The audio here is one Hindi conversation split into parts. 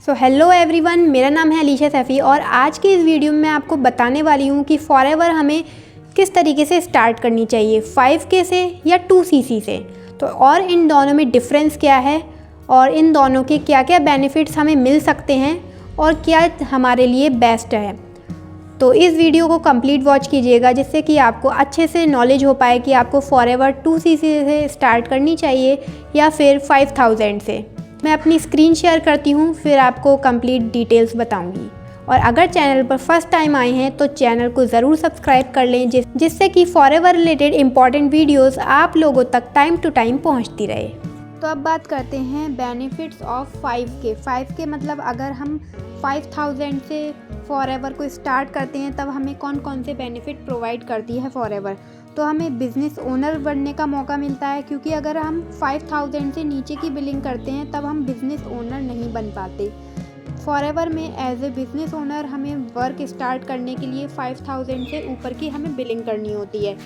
सो हेलो एवरीवन, मेरा नाम है अलीशा सैफ़ी और आज के इस वीडियो में मैं आपको बताने वाली हूँ कि फॉरएवर हमें किस तरीके से स्टार्ट करनी चाहिए, 5K से या 2cc से। तो और इन दोनों में डिफरेंस क्या है और इन दोनों के क्या क्या बेनिफिट्स हमें मिल सकते हैं और क्या हमारे लिए बेस्ट है। तो इस वीडियो को कंप्लीट वॉच कीजिएगा जिससे कि आपको अच्छे से नॉलेज हो पाए कि आपको फॉरएवर 2cc से स्टार्ट करनी चाहिए या फिर 5000 से। मैं अपनी स्क्रीन शेयर करती हूँ, फिर आपको कंप्लीट डिटेल्स बताऊँगी। और अगर चैनल पर फर्स्ट टाइम आए हैं तो चैनल को ज़रूर सब्सक्राइब कर लें जिससे कि फॉरएवर रिलेटेड इंपॉर्टेंट वीडियोस आप लोगों तक टाइम टू टाइम पहुँचती रहे। तो अब बात करते हैं बेनिफिट्स ऑफ 5K। 5K मतलब अगर हम 5000 से फॉरएवर को स्टार्ट करते हैं तब हमें कौन कौन से बेनिफिट प्रोवाइड करती है फॉरएवर। तो हमें बिज़नेस ओनर बनने का मौका मिलता है, क्योंकि अगर हम 5000 से नीचे की बिलिंग करते हैं तब हम बिज़नेस ओनर नहीं बन पाते। फॉरएवर में एज ए बिज़नेस ओनर हमें वर्क स्टार्ट करने के लिए 5000 से ऊपर की हमें बिलिंग करनी होती है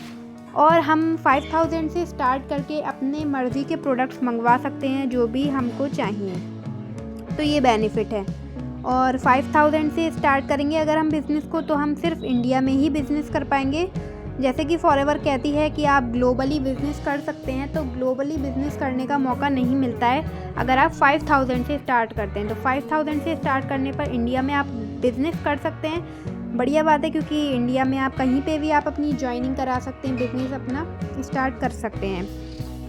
और हम 5000 से स्टार्ट करके अपने मर्ज़ी के प्रोडक्ट्स मंगवा सकते हैं जो भी हमको चाहिए। तो ये बेनिफिट है। और 5000 से स्टार्ट करेंगे अगर हम बिज़नेस को तो हम सिर्फ इंडिया में ही बिज़नेस कर पाएंगे। जैसे कि फॉरएवर कहती है कि आप ग्लोबली बिज़नेस कर सकते हैं, तो ग्लोबली बिज़नेस करने का मौका नहीं मिलता है अगर आप 5000 से स्टार्ट करते हैं। तो 5000 से स्टार्ट करने पर इंडिया में आप बिज़नेस कर सकते हैं। बढ़िया बात है, क्योंकि इंडिया में आप कहीं पे भी आप अपनी ज्वाइनिंग करा सकते हैं, बिज़नेस अपना स्टार्ट कर सकते हैं।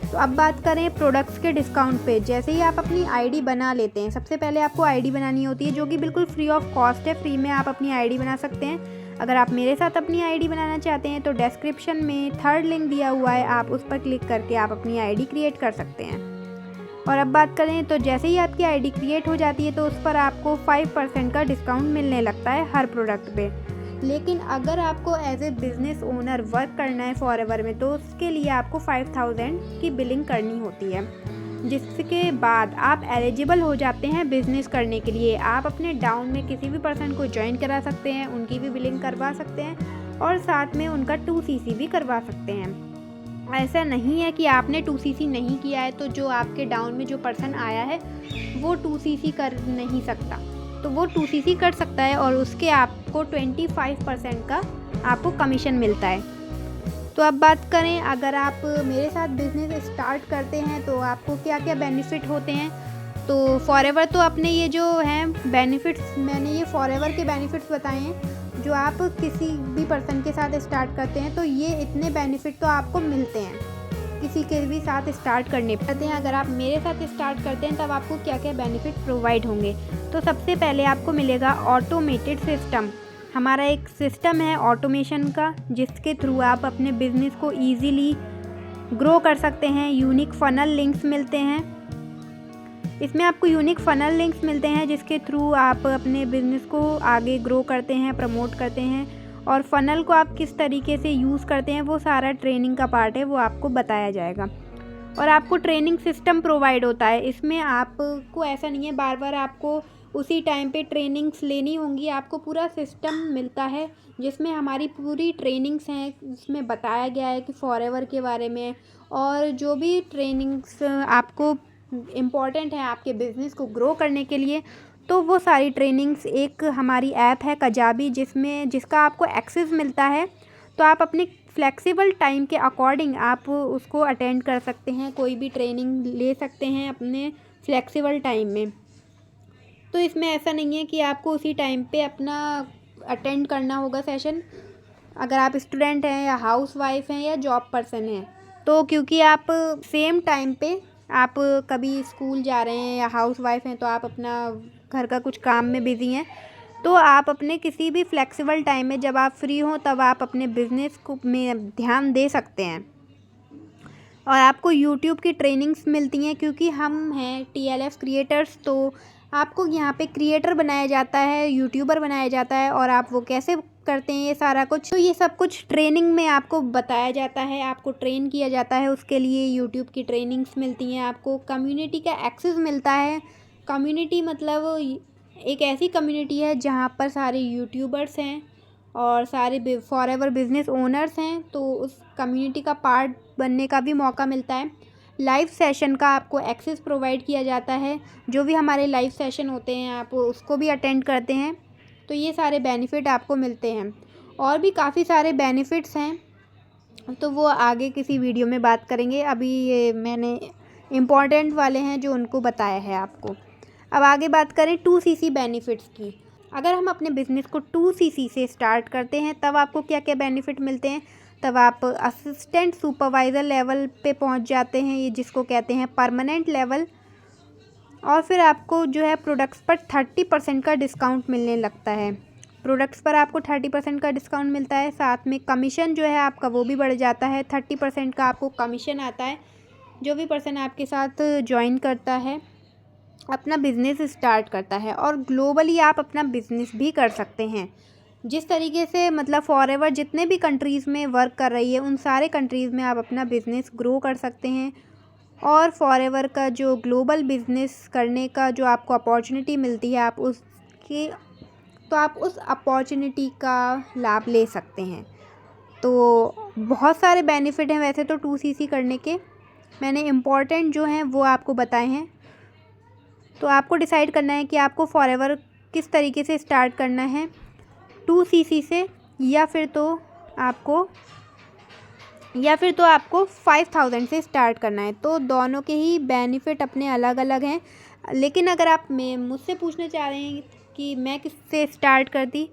तो अब बात करें प्रोडक्ट्स के डिस्काउंट पे। जैसे ही आप अपनी आईडी बना लेते हैं, सबसे पहले आपको आईडी बनानी होती है जो कि बिल्कुल फ्री ऑफ कॉस्ट है। फ्री में आप अपनी आईडी बना सकते हैं। अगर आप मेरे साथ अपनी आईडी बनाना चाहते हैं तो डिस्क्रिप्शन में 3rd लिंक दिया हुआ है, आप उस पर क्लिक करके आप अपनी आईडी क्रिएट कर सकते हैं। और अब बात करें तो जैसे ही आपकी आईडी क्रिएट हो जाती है तो उस पर आपको 5% का डिस्काउंट मिलने लगता है हर प्रोडक्ट पे। लेकिन अगर आपको as a business owner work करना है फॉरएवर में तो उसके लिए आपको 5000 की बिलिंग करनी होती है, जिसके बाद आप एलिजिबल हो जाते हैं बिज़नेस करने के लिए। आप अपने डाउन में किसी भी पर्सन को ज्वाइन करा सकते हैं, उनकी भी बिलिंग करवा सकते हैं और साथ में उनका 2cc भी करवा सकते हैं। ऐसा नहीं है कि आपने 2cc नहीं किया है तो जो आपके डाउन में जो पर्सन आया है वो 2cc कर नहीं सकता, तो वो 2cc कर सकता है और उसके आपको 25% का आपको कमीशन मिलता है। तो अब बात करें, अगर आप मेरे साथ बिज़नेस स्टार्ट करते हैं तो आपको क्या क्या बेनिफिट होते हैं। तो फॉरएवर तो अपने ये जो हैं बेनिफिट्स, मैंने ये फॉरएवर के बेनिफिट्स बताए हैं। जो आप किसी भी पर्सन के साथ स्टार्ट करते हैं तो ये इतने बेनिफिट तो आपको मिलते हैं किसी के भी साथ स्टार्ट करने पर। अगर आप मेरे साथ स्टार्ट करते हैं तब आपको क्या क्या बेनिफिट प्रोवाइड होंगे। तो सबसे पहले आपको मिलेगा ऑटोमेटेड सिस्टम। हमारा एक सिस्टम है ऑटोमेशन का, जिसके थ्रू आप अपने बिज़नेस को ईज़िली ग्रो कर सकते हैं। यूनिक फ़नल लिंक्स मिलते हैं, इसमें आपको यूनिक फ़नल लिंक्स मिलते हैं जिसके थ्रू आप अपने बिज़नेस को आगे ग्रो करते हैं, प्रमोट करते हैं। और फ़नल को आप किस तरीके से यूज़ करते हैं वो सारा ट्रेनिंग का पार्ट है, वो आपको बताया जाएगा। और आपको ट्रेनिंग सिस्टम प्रोवाइड होता है। इसमें आपको ऐसा नहीं है बार बार आपको उसी टाइम पे ट्रेनिंग्स लेनी होंगी, आपको पूरा सिस्टम मिलता है जिसमें हमारी पूरी ट्रेनिंग्स हैं। इसमें बताया गया है कि फॉरएवर के बारे में और जो भी ट्रेनिंग्स आपको इम्पॉर्टेंट है आपके बिज़नेस को ग्रो करने के लिए, तो वो सारी ट्रेनिंग्स एक हमारी ऐप है कजाबी, जिसका आपको एक्सेस मिलता है। तो आप अपने फ्लेक्सिबल टाइम के अकॉर्डिंग आप उसको अटेंड कर सकते हैं, कोई भी ट्रेनिंग ले सकते हैं अपने फ्लेक्सिबल टाइम में। तो इसमें ऐसा नहीं है कि आपको उसी टाइम पे अपना अटेंड करना होगा सेशन। अगर आप स्टूडेंट हैं या हाउसवाइफ हैं या जॉब पर्सन हैं तो क्योंकि आप सेम टाइम पे आप कभी स्कूल जा रहे हैं या हाउसवाइफ हैं तो आप अपना घर का कुछ काम में बिज़ी हैं, तो आप अपने किसी भी फ्लेक्सिबल टाइम में जब आप फ्री हों तब आप अपने बिज़नेस को में ध्यान दे सकते हैं। और आपको यूट्यूब की ट्रेनिंग्स मिलती हैं, क्योंकि हम हैं TLF क्रिएटर्स, तो आपको यहाँ पे क्रिएटर बनाया जाता है, यूट्यूबर बनाया जाता है। और आप वो कैसे करते हैं ये सारा कुछ, तो ये सब कुछ ट्रेनिंग में आपको बताया जाता है, आपको ट्रेन किया जाता है। उसके लिए यूट्यूब की ट्रेनिंग्स मिलती हैं। आपको कम्युनिटी का एक्सेस मिलता है। कम्युनिटी मतलब एक ऐसी कम्युनिटी है जहाँ पर सारे यूट्यूबर्स हैं और सारे फॉरएवर बिज़नेस ओनर्स हैं, तो उस कम्युनिटी का पार्ट बनने का भी मौका मिलता है। लाइव सेशन का आपको एक्सेस प्रोवाइड किया जाता है। जो भी हमारे लाइव सेशन होते हैं आप उसको भी अटेंड करते हैं, तो ये सारे बेनिफिट आपको मिलते हैं। और भी काफ़ी सारे बेनिफिट्स हैं, तो वो आगे किसी वीडियो में बात करेंगे। अभी ये मैंने इम्पॉर्टेंट वाले हैं जो उनको बताया है आपको। अब आगे बात करें 2CC बेनिफिट्स की। अगर हम अपने बिज़नेस को 2CC से स्टार्ट करते हैं तब आपको क्या क्या बेनिफिट मिलते हैं। तब आप असिस्टेंट सुपरवाइज़र लेवल पे पहुंच जाते हैं, ये जिसको कहते हैं परमानेंट लेवल। और फिर आपको जो है प्रोडक्ट्स पर 30% का डिस्काउंट मिलने लगता है। प्रोडक्ट्स पर आपको 30% का डिस्काउंट मिलता है। साथ में कमीशन जो है आपका वो भी बढ़ जाता है। 30% का आपको कमीशन आता है जो भी पर्सन आपके साथ ज्वाइन करता है, अपना बिज़नेस स्टार्ट करता है। और ग्लोबली आप अपना बिज़नेस भी कर सकते हैं। जिस तरीके से मतलब फॉरएवर जितने भी कंट्रीज़ में वर्क कर रही है उन सारे कंट्रीज़ में आप अपना बिज़नेस ग्रो कर सकते हैं। और फॉरएवर का जो ग्लोबल बिज़नेस करने का जो आपको अपॉर्चुनिटी मिलती है आप उस अपॉर्चुनिटी का लाभ ले सकते हैं। तो बहुत सारे बेनिफिट हैं वैसे तो 2CC करने के, मैंने इम्पॉर्टेंट जो हैं वो आपको बताए हैं। तो आपको डिसाइड करना है कि आपको फॉरएवर किस तरीके से स्टार्ट करना है, 2CC से या फिर तो आपको 5000 से स्टार्ट करना है। तो दोनों के ही बेनिफिट अपने अलग अलग हैं। लेकिन अगर आप मुझसे पूछना चाह रहे हैं कि मैं किससे स्टार्ट करती,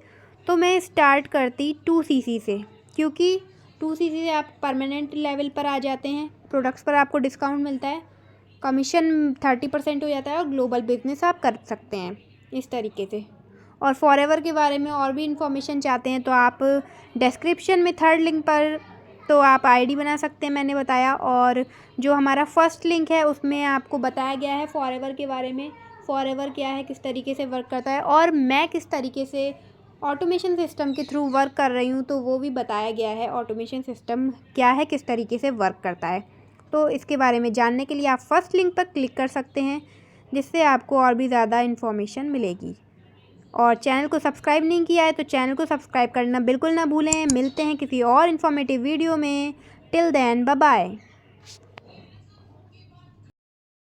तो मैं स्टार्ट करती 2CC से, क्योंकि 2CC से आप परमानेंट लेवल पर आ जाते हैं। प्रोडक्ट्स पर आपको डिस्काउंट मिलता है, कमीशन 30% हो जाता है और ग्लोबल बिजनेस आप कर सकते हैं इस तरीके से। और फॉरएवर के बारे में और भी इन्फॉर्मेशन चाहते हैं तो आप डिस्क्रिप्शन में 3rd लिंक पर तो आप आईडी बना सकते हैं, मैंने बताया। और जो हमारा फर्स्ट लिंक है उसमें आपको बताया गया है फॉरएवर के बारे में, फॉरएवर क्या है, किस तरीके से वर्क करता है और मैं किस तरीके से ऑटोमेशन सिस्टम के थ्रू वर्क कर रही हूँ, तो वो भी बताया गया है ऑटोमेशन सिस्टम क्या है, किस तरीके से वर्क करता है। तो इसके बारे में जानने के लिए आप फर्स्ट लिंक पर क्लिक कर सकते हैं, जिससे आपको और भी ज़्यादा इन्फॉर्मेशन मिलेगी। और चैनल को सब्सक्राइब नहीं किया है तो चैनल को सब्सक्राइब करना बिल्कुल ना भूलें। मिलते हैं किसी और इन्फॉर्मेटिव वीडियो में। Till then bye bye.